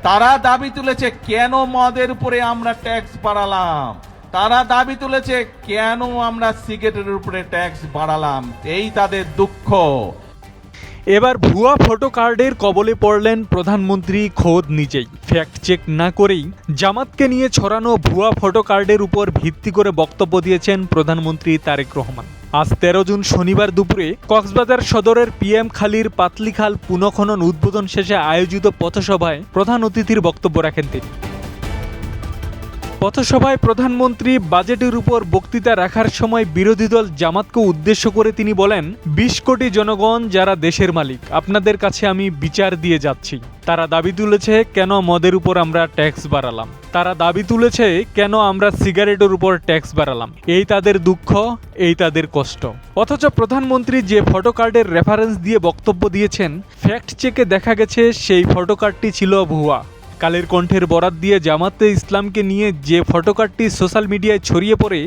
তারা দাবি তুলেছে কেন মদের উপরে আমরা ট্যাক্স বাড়ালাম, তারা দাবি তুলেছে কেন আমরা সিগারেটের উপরে ট্যাক্স বাড়ালাম, এই তাদের দুঃখ। এবার ভুয়া ফটো কার্ডের কবলে পড়লেন প্রধানমন্ত্রী খোদ নিজেই। ফ্যাক্ট চেক না করেই জামাতকে নিয়ে ছড়ানো ভুয়া ফটো কার্ডের উপর ভিত্তি করে বক্তব্য দিয়েছেন প্রধানমন্ত্রী তারেক রহমান। আজ 13 জুন শনিবার দুপুরে কক্সবাজার সদরের পিএম খালির পাতলিখাল পুনঃখনন উদ্বোধন শেষে আয়োজিত পথসভায় প্রধান অতিথির বক্তব্য রাখেন তিনি। পথসভায় প্রধানমন্ত্রী বাজেটের উপর বক্তৃতা রাখার সময় বিরোধী দল জামাতকে উদ্দেশ্য করে তিনি বলেন, 20 কোটি জনগণ যারা দেশের মালিক, আপনাদের কাছে আমি বিচার দিয়ে যাচ্ছি। তারা দাবি তুলেছে কেন মদের উপর আমরা ট্যাক্স বাড়ালাম, তারা দাবি তুলেছে কেন আমরা সিগারেটের উপর ট্যাক্স বাড়ালাম, এই তাদের দুঃখ, এই তাদের কষ্ট। অথচ প্রধানমন্ত্রী যে ফটো কার্ডের রেফারেন্স দিয়ে বক্তব্য দিয়েছেন, ফ্যাক্ট চেকে দেখা গেছে সেই ফটো কার্ডটি ছিল ভুয়া। কালের কণ্ঠের বরাত দিয়ে জামাতে ইসলামকে নিয়ে যে ফটোকার্ডটি সোশ্যাল মিডিয়ায় ছড়িয়ে পড়ে,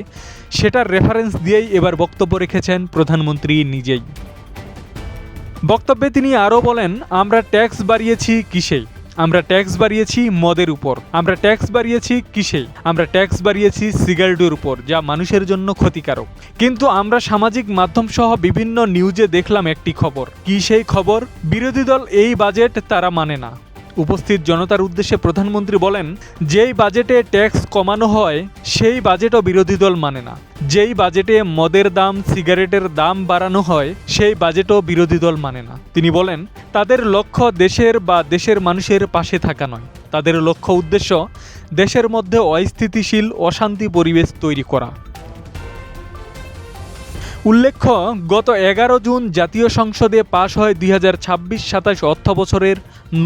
সেটার রেফারেন্স দিয়েই এবার বক্তব্য রেখেছেন প্রধানমন্ত্রী নিজেই। বক্তব্যে তিনি আরও বলেন, আমরা ট্যাক্স বাড়িয়েছি কিসে? আমরা ট্যাক্স বাড়িয়েছি মদের উপর। আমরা ট্যাক্স বাড়িয়েছি কিসে? আমরা ট্যাক্স বাড়িয়েছি সিগারেটের উপর, যা মানুষের জন্য ক্ষতিকারক। কিন্তু আমরা সামাজিক মাধ্যম সহ বিভিন্ন নিউজে দেখলাম একটি খবর। কি সেই খবর? বিরোধী দল এই বাজেট তারা মানে না। উপস্থিত জনতার উদ্দেশ্যে প্রধানমন্ত্রী বলেন, যেই বাজেটে ট্যাক্স কমানো হয় সেই বাজেটও বিরোধী দল মানে না। যেই বাজেটে মদের দাম, সিগারেটের দাম বাড়ানো হয় সেই বাজেটও বিরোধী দল মানে না। তিনি বলেন, তাদের লক্ষ্য দেশের বা দেশের মানুষের পাশে থাকা নয়, তাদের লক্ষ্য উদ্দেশ্য দেশের মধ্যে অস্থিতিশীল অশান্তি পরিবেশ তৈরি করা। উল্লেখ্য, গত 11 জুন জাতীয় সংসদে পাশ হয় 2026-27 অর্থ বছরের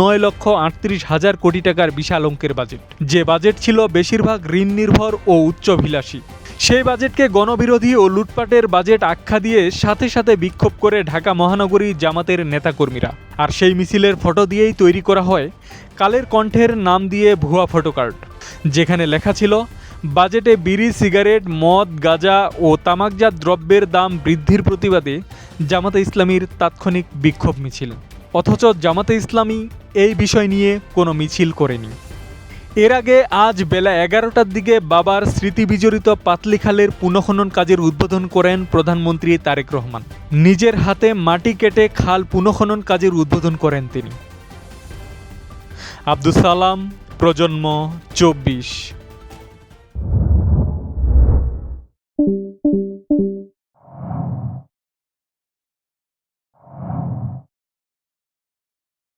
9,38,000 কোটি টাকার বিশাল অঙ্কের বাজেট। যে বাজেট ছিল বেশিরভাগ ঋণ নির্ভর ও উচ্চাভিলাষী। সেই বাজেটকে গণবিরোধী ও লুটপাটের বাজেট আখ্যা দিয়ে সাথে সাথে বিক্ষোভ করে ঢাকা মহানগরী জামাতের নেতাকর্মীরা। আর সেই মিছিলের ফটো দিয়েই তৈরি করা হয় কালের কণ্ঠের নাম দিয়ে ভুয়া ফটো কার্ড, যেখানে লেখা ছিল, বাজেটে বিড়ি, সিগারেট, মদ, গাঁজা ও তামাকজাত দ্রব্যের দাম বৃদ্ধির প্রতিবাদে জামাতে ইসলামীর তাৎক্ষণিক বিক্ষোভ মিছিল। অথচ জামাতে ইসলামী এই বিষয় নিয়ে কোনো মিছিল করেনি। এর আগে আজ বেলা 11টার দিকে বাবার স্মৃতিবিজড়িত পাতলিখালের পুনঃখনন কাজের উদ্বোধন করেন প্রধানমন্ত্রী তারেক রহমান। নিজের হাতে মাটি কেটে খাল পুনঃখনন কাজের উদ্বোধন করেন তিনি। আব্দুস সালাম, প্রজন্ম 24।